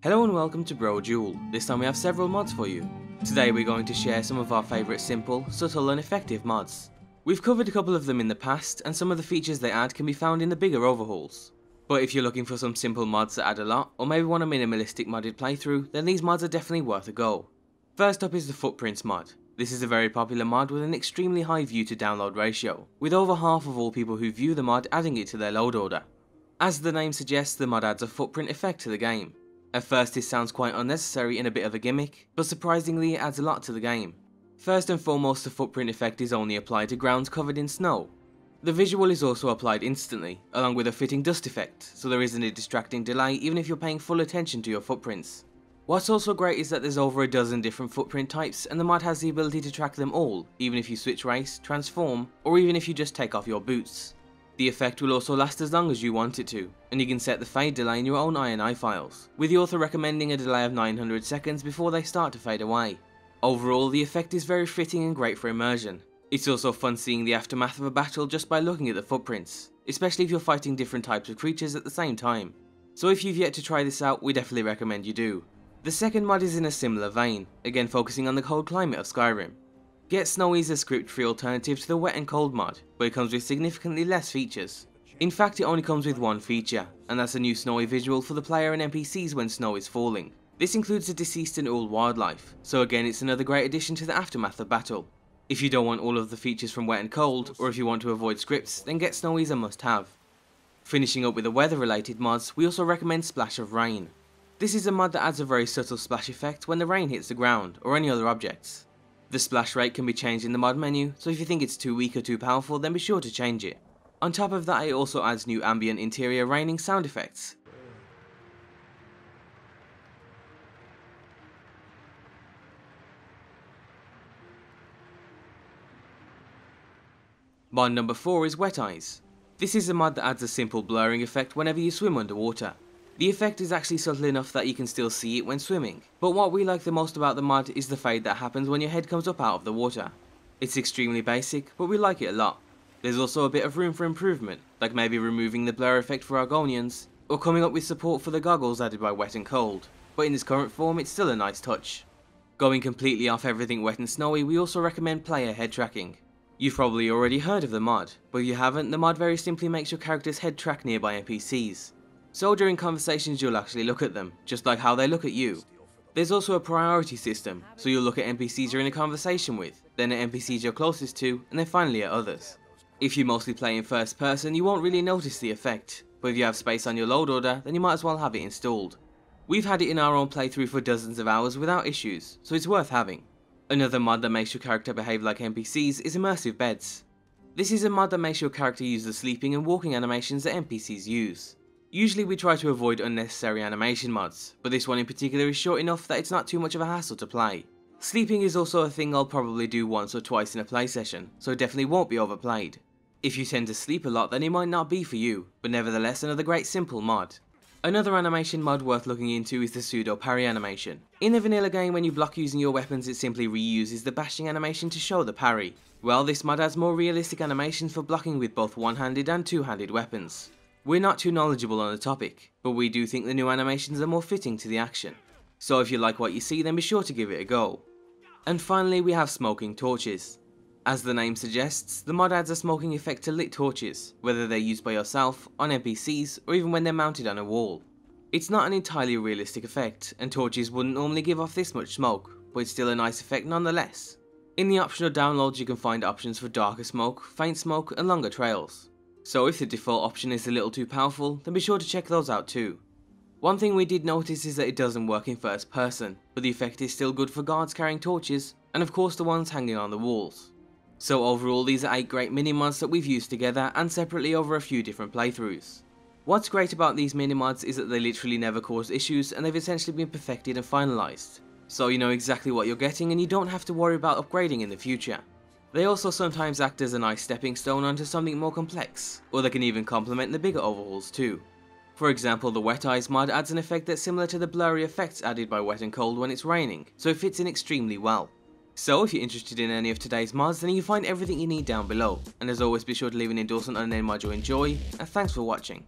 Hello and welcome to Brodual. This time we have several mods for you. Today we're going to share some of our favourite simple, subtle and effective mods. We've covered a couple of them in the past, and some of the features they add can be found in the bigger overhauls. But if you're looking for some simple mods that add a lot, or maybe want a minimalistic modded playthrough, then these mods are definitely worth a go. First up is the Footprints mod. This is a very popular mod with an extremely high view to download ratio, with over half of all people who view the mod adding it to their load order. As the name suggests, the mod adds a footprint effect to the game. At first this sounds quite unnecessary and a bit of a gimmick, but surprisingly it adds a lot to the game. First and foremost, the footprint effect is only applied to grounds covered in snow. The visual is also applied instantly, along with a fitting dust effect, so there isn't a distracting delay even if you're paying full attention to your footprints. What's also great is that there's over a dozen different footprint types, and the mod has the ability to track them all, even if you switch race, transform, or even if you just take off your boots. The effect will also last as long as you want it to, and you can set the fade delay in your own INI files, with the author recommending a delay of 900 seconds before they start to fade away. Overall, the effect is very fitting and great for immersion. It's also fun seeing the aftermath of a battle just by looking at the footprints, especially if you're fighting different types of creatures at the same time. So if you've yet to try this out, we definitely recommend you do. The second mod is in a similar vein, again focusing on the cold climate of Skyrim. Get Snowy is a script-free alternative to the wet and cold mod, but it comes with significantly less features. In fact, it only comes with one feature, and that's a new snowy visual for the player and NPCs when snow is falling. This includes the deceased and all wildlife, so again it's another great addition to the aftermath of battle. If you don't want all of the features from wet and cold, or if you want to avoid scripts, then Get Snowy is a must-have. Finishing up with the weather-related mods, we also recommend Splash of Rain. This is a mod that adds a very subtle splash effect when the rain hits the ground, or any other objects. The splash rate can be changed in the mod menu, so if you think it's too weak or too powerful, then be sure to change it. On top of that, it also adds new ambient interior raining sound effects. Mod number 4 is Wet Eyes. This is a mod that adds a simple blurring effect whenever you swim underwater. The effect is actually subtle enough that you can still see it when swimming, but what we like the most about the mod is the fade that happens when your head comes up out of the water. It's extremely basic, but we like it a lot. There's also a bit of room for improvement, like maybe removing the blur effect for Argonians, or coming up with support for the goggles added by Wet and Cold, but in its current form it's still a nice touch. Going completely off everything wet and snowy, we also recommend player head tracking. You've probably already heard of the mod, but if you haven't, the mod very simply makes your character's head track nearby NPCs. So during conversations you'll actually look at them, just like how they look at you. There's also a priority system, so you'll look at NPCs you're in a conversation with, then at NPCs you're closest to, and then finally at others. If you mostly play in first person, you won't really notice the effect, but if you have space on your load order, then you might as well have it installed. We've had it in our own playthrough for dozens of hours without issues, so it's worth having. Another mod that makes your character behave like NPCs is Immersive Beds. This is a mod that makes your character use the sleeping and walking animations that NPCs use. Usually we try to avoid unnecessary animation mods, but this one in particular is short enough that it's not too much of a hassle to play. Sleeping is also a thing I'll probably do once or twice in a play session, so it definitely won't be overplayed. If you tend to sleep a lot, then it might not be for you, but nevertheless another great simple mod. Another animation mod worth looking into is the Pseudo parry animation. In the vanilla game, when you block using your weapons, it simply reuses the bashing animation to show the parry. Well, this mod adds more realistic animations for blocking with both one-handed and two-handed weapons. We're not too knowledgeable on the topic, but we do think the new animations are more fitting to the action. So if you like what you see, then be sure to give it a go. And finally we have smoking torches. As the name suggests, the mod adds a smoking effect to lit torches, whether they're used by yourself, on NPCs, or even when they're mounted on a wall. It's not an entirely realistic effect, and torches wouldn't normally give off this much smoke, but it's still a nice effect nonetheless. In the optional downloads you can find options for darker smoke, faint smoke, and longer trails. So if the default option is a little too powerful, then be sure to check those out too. One thing we did notice is that it doesn't work in first person, but the effect is still good for guards carrying torches, and of course the ones hanging on the walls. So overall these are 8 great mini mods that we've used together and separately over a few different playthroughs. What's great about these mini mods is that they literally never cause issues and they've essentially been perfected and finalised. So you know exactly what you're getting and you don't have to worry about upgrading in the future. They also sometimes act as a nice stepping stone onto something more complex, or they can even complement the bigger overhauls too. For example, the Wet Eyes mod adds an effect that's similar to the blurry effects added by Wet and Cold when it's raining, so it fits in extremely well. So if you're interested in any of today's mods, then you can find everything you need down below, and as always be sure to leave an endorsement on any mod you enjoy, and thanks for watching.